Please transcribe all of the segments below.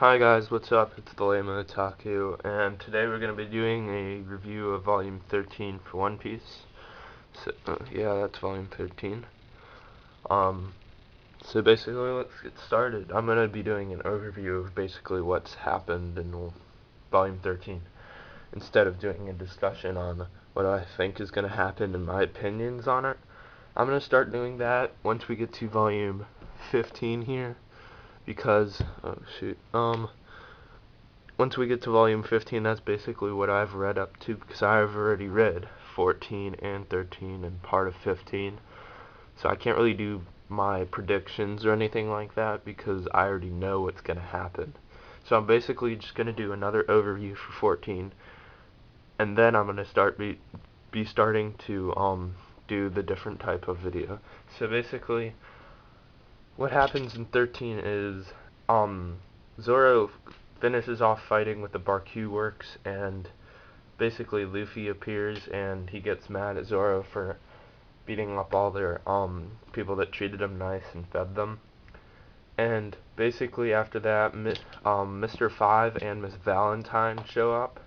Hi guys, what's up? It's the Lame Otaku, and today we're going to be doing a review of Volume 13 for One Piece. Yeah, that's Volume 13. Um, so basically, let's get started. I'm going to be doing an overview of basically what's happened in Volume 13, instead of doing a discussion on what I think is going to happen and my opinions on it. I'm going to start doing that once we get to Volume 15 here, because, oh shoot, once we get to volume 15, that's basically what I've read up to, because I've already read 14 and 13 and part of 15. So I can't really do my predictions or anything like that because I already know what's going to happen. So I'm basically just going to do another overview for 14, and then I'm going to be starting to do the different type of video. So basically, what happens in 13 is Zoro finishes off fighting with the Barku Works, and basically Luffy appears and he gets mad at Zoro for beating up all their people that treated him nice and fed them. And basically after that, Mr. Five and Miss Valentine show up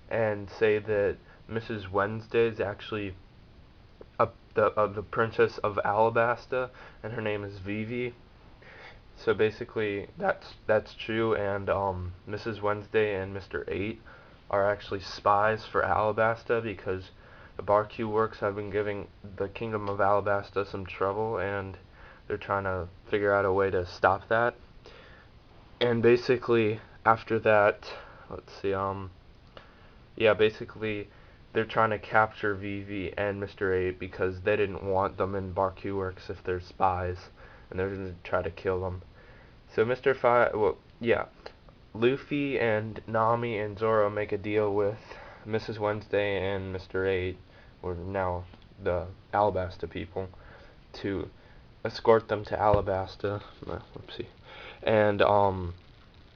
and say that Mrs. Wednesday is actually the princess of Alabasta, and her name is Vivi. So basically, that's true, and Mrs. Wednesday and Mr. 8 are actually spies for Alabasta because the Barku Works have been giving the Kingdom of Alabasta some trouble, and they're trying to figure out a way to stop that. And basically, after that, let's see, yeah, basically, they're trying to capture Vivi and Mr. 8 because they didn't want them in Barku Works if they're spies, and they're going to try to kill them. So Mr. Five, well, yeah, Luffy and Nami and Zoro make a deal with Mrs. Wednesday and Mr. 8, or now the Alabasta people, to escort them to Alabasta, whoopsie, and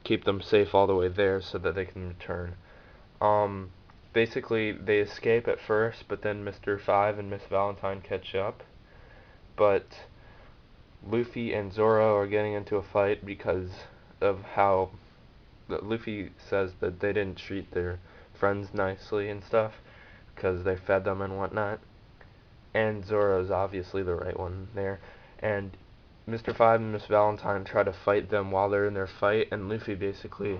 keep them safe all the way there so that they can return. Um, Basically they escape at first, but then Mr. Five and Miss Valentine catch up, but Luffy and Zoro are getting into a fight because of how Luffy says that they didn't treat their friends nicely and stuff because they fed them and whatnot. And Zoro's obviously the right one there. And Mr. Five and Miss Valentine try to fight them while they're in their fight, and Luffy basically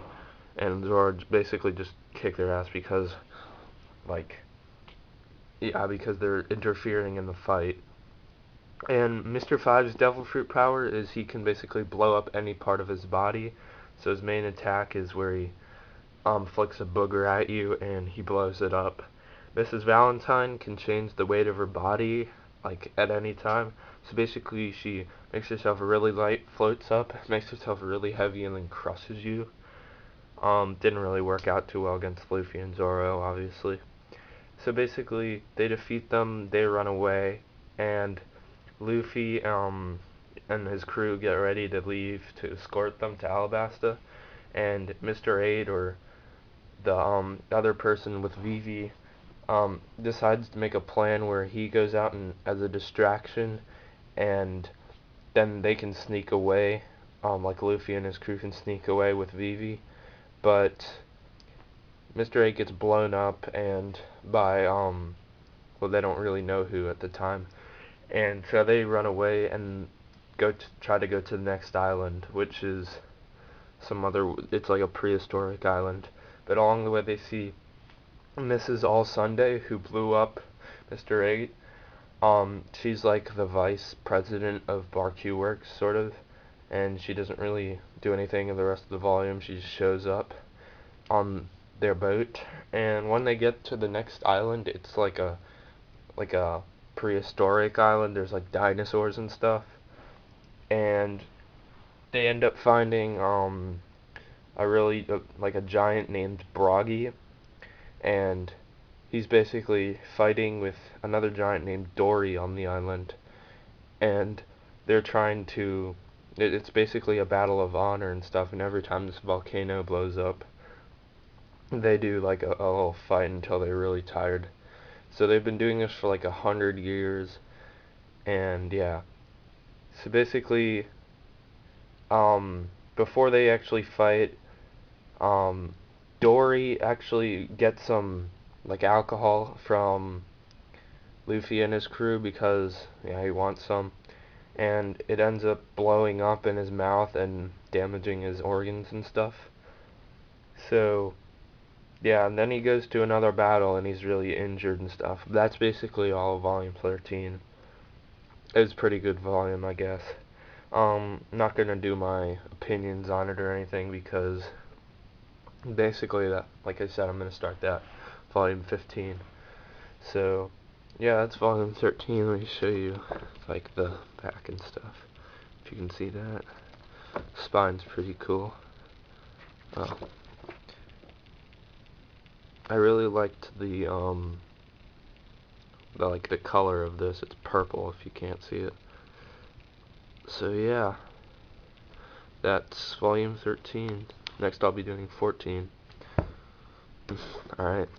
and Zoro basically just kick their ass because, like, yeah, because they're interfering in the fight. And Mr. Five's Devil Fruit power is he can basically blow up any part of his body. So his main attack is where he flicks a booger at you and he blows it up. Mrs. Valentine can change the weight of her body like at any time. So basically she makes herself really light, floats up, makes herself really heavy, and then crushes you. Didn't really work out too well against Luffy and Zoro, obviously. So basically they defeat them, they run away, and Luffy and his crew get ready to leave to escort them to Alabasta, and Mr. 8, or the other person with Vivi, decides to make a plan where he goes out and as a distraction, and then they can sneak away, like Luffy and his crew can sneak away with Vivi, but Mr. 8 gets blown up and by well, they don't really know who at the time, and so they run away and try to go to the next island, which is it's like a prehistoric island. But along the way they see Mrs. All Sunday, who blew up Mr. 8. She's like the vice president of Barku Works, sort of, and she doesn't really do anything in the rest of the volume. She just shows up on their boat, and when they get to the next island, it's like a prehistoric island. There's like dinosaurs and stuff, and they end up finding like a giant named Broggy, and he's basically fighting with another giant named Dory on the island, and they're trying to. It's basically a battle of honor and stuff, and every time this volcano blows up, they do like a little fight until they're really tired. So they've been doing this for like 100 years, and yeah. So basically, before they actually fight, Dory actually gets some like alcohol from Luffy and his crew because he wants some, and it ends up blowing up in his mouth and damaging his organs and stuff. So yeah, and then he goes to another battle and he's really injured and stuff. That's basically all of Volume 13. It was pretty good volume, I guess. Not gonna do my opinions on it or anything because basically that, like I said, I'm gonna start that Volume 15. So yeah, that's Volume 13. Let me show you like the back and stuff. If you can see that, spine's pretty cool. Oh, I really liked the color of this. It's purple if you can't see it. So yeah, that's Volume 13. Next I'll be doing 14. Alright.